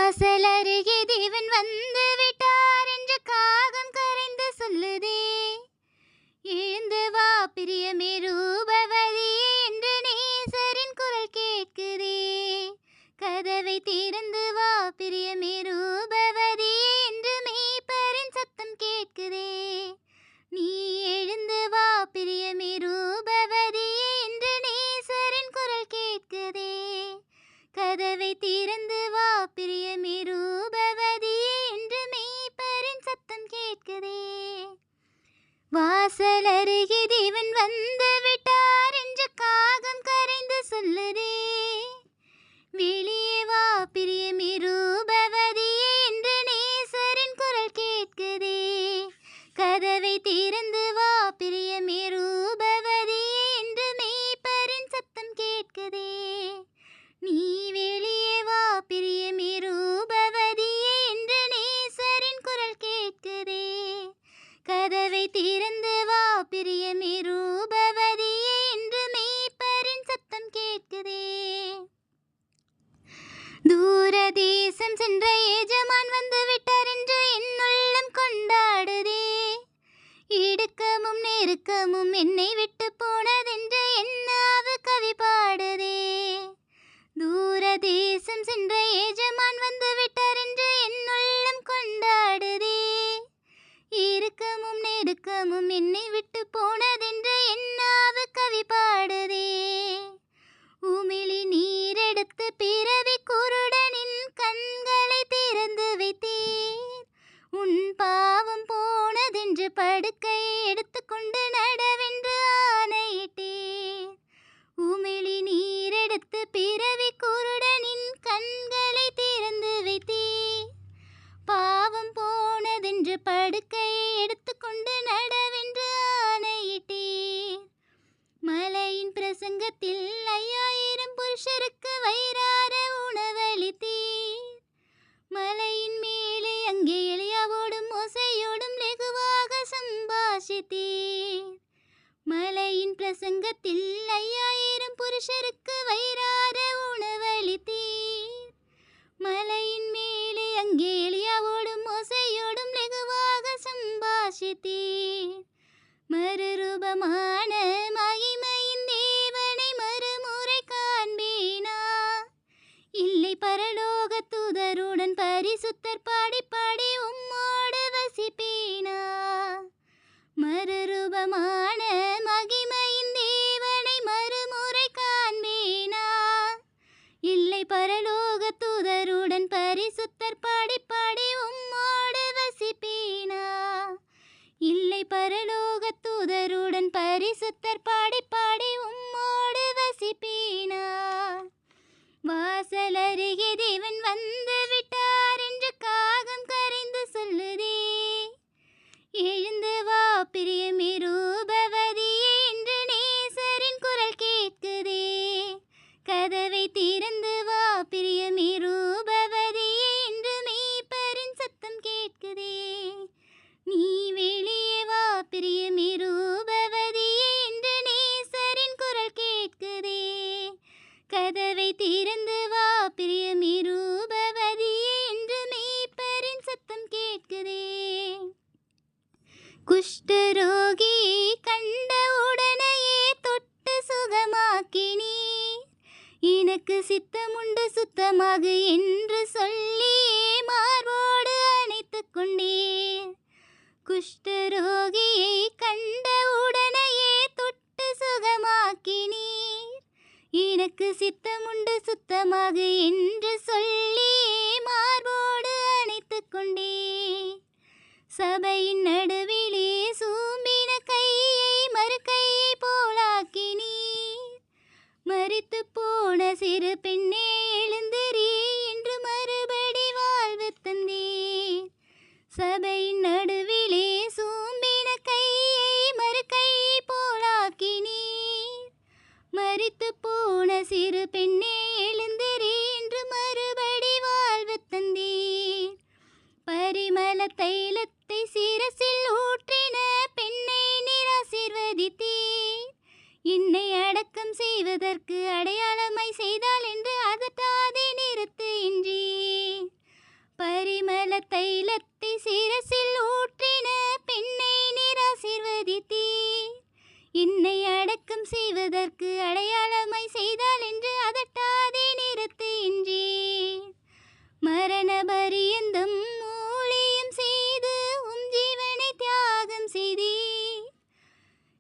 வாசல் அருகே தேவன் வந்து விட்டார் என்று காகம் கரைந்து சொல்லுதே. எழுந்து வா பிரியமே ரூபவதியே என்று நேசரின் குரல் கேட்குதே. கதவை திறந்து வா பிரியமே ரூபவதியே என்று மேய்ப்பரின் சத்தம் கேட்குதே. நீ எழுந்து வா பிரியமே ரூபவதியே என்று நேசரின் குரல் கேட்குதே. கதவை திறந்து வா பிரியமே ரூபவதியே என்று மேய்ப்பரின் சத்தம் கேட்குதே. வாசல் அருகே தேவன் வந்து விட்டார் என்று காகம் கரைந்து சொல்லுதே. வெளியே வா பிரியமே ரூபவதியே என்று நேசரின் குரல் கேட்குதே. கதவை திறந்து வா பிரியமே ரூபவதியே என்று மேய்ப்பரின் சத்தம் கேட்குதே. நீ வெளியே வா பிரியமே ரூபவதியே என்று நேசரின் குரல் கேட்குதே. கதவை திறந்து வா பிரியமே ரூபவதியே என்று மேய்ப்பரின் சத்தம் கேட்குதே. தூர தேசம் சென்ற எஜமான் வந்து விட்டார் என்று என் உள்ளம் கொண்டாடுதே. இடுக்கமும் நெருக்கமும் என்னை விட்டு போனதென்று என் நாவு கவி பாடுதே. தூர தேசம் சென்ற எஜமான் வந்து விட்டார் என்று என் உள்ளம் கொண்டாடுதே. இறுக்கமும் நெருக்கமும் என்னை விட்டு போனதென்று என் நாவு கவி பாடுதே. உமிழி நீரெடுத்து பிறவி குருடனின் கண்களை திறந்து வைத்தீர். உன் பாவம் போனதென்று படுக்கை எடுத்துக்கொண்டு நடவென்று ஆணையிட்டீர். உமிழி நீரெடுத்து பிறவி குருடனின் கண்களை திறந்து வைத்தீர். பாவம் போனதென்று படுக்கை எடுத்துக்கொண்டு நடவென்று ஆணையிட்டீர். மலையின் பிரசங்கத்தில் 5000 புருஷருக்கு வயிறார உணவளித்தீர். மலையின் மேலே அங்கே எலியாவோடும் மோசேயோடும் லெகுவாக சம்பாஷித்தீர். மலையின் பிரசங்கத்தில் 5000 புருஷருக்கு வயிறார உணவளித்தீர். மலையின் மேலே அங்கே எலியாவோடும் மோசேயோடும் லெகுவாக சம்பாஷித்தீர். மறுரூபமான மகிமையின் தேவனை மறுமுறை காண்பேனா? இல்லை பரலோக தூதருடன் பரிசுத்தர் பாடி பாடி உம்மோடு வசிப்பேனா? மறுரூபமான மகிமையின் தேவனை மறுமுறை காண்பேனா? இல்லை பரலோக தூதருடன் பரிசுத்தர் பாடி பாடி உம்மோடு வசிப்பேனா? இல்லை பரலோக தூதருடன் பரிசுத்தர் பாடி பாடி உம்மோடு வசிப்பேனா? வாசல் அருகே தேவன் வந்து விட்டார் என்று காகம் கரைந்து சொல்லுதே. எழுந்து வா பிரியமே ரூபவதியே என்று நேசரின் குரல் கேட்குதே. கதவை திறந்து வா பிரியமே ரூபவதியே என்று மேய்ப்பரின் சத்தம் கேட்குதே. நீ வெளியே வா பிரியமே ரூபவதியே என்று நேசரின் குரல் கேட்குதே. கதவை திறந்து வா பிரியமே ரூபவதியே என்று மேய்ப்பரின் சத்தம் கேட்குதே. குஷ்டரோகியை கண்ட உடனேயே தொட்டு சுகமாக்கினீர். எனக்கு சித்தமுண்டு சுத்தமாகு என்று சொல்லியே மார்போடு அணைத்துக் கொண்டீர். குஷ்டரோகியை கண்ட உடனேயே தொட்டு சுகமாக்கினீர். எனக்கு சித்தமுண்டு சுத்தமாகு என்று சொல்லியே மார்போடு அணைத்துக் கொண்டீர். சபையின் நடுவிலே சூம்பின கையை மறுகையை போலாக்கினீர். மரித்து போன சிறு பெண்ணே எழுந்திரி என்று மறுபடி வாழ்வு தந்தீர். சபையின் நடுவிலே சூம்பின கையை மறுகையை போலாக்கினீர். மரித்து போன சிறு பெண்ணே எழுந்திரி என்று மறுபடி வாழ்வு தந்தீர். பரிமள தைலத்தை சிரசில் ஊற்றின பெண்ணை நீர் ஆசீர்வதித்தீர். என்னை அடக்கம் செய்வதற்கு அடையாளமாய் செய்தாள் என்று அதட்டாதே நிறுத்து என்றீர். பரியந்தம் ஊழியம் செய்து உம் ஜீவனை தியாகம் செய்தீர்.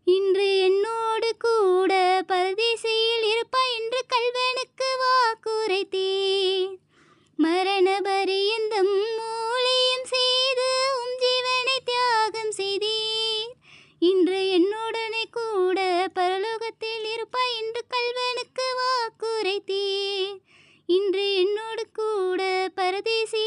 இன்று என்னோடு கூட பரதேசியில் இருப்பாய் என்று கல்வனுக்கு வாக்குரைத்தீர். மரண பரியந்தம் ஊழியம் செய்து உம் ஜீவனை தியாகம் செய்தீர். இன்று என்னுடனே கூட பரலோகத்தில் இருப்பாய் என்று கல்வனுக்கு வாக்குரைத்தீர். இன்று என்னோடு கூட பரதேசி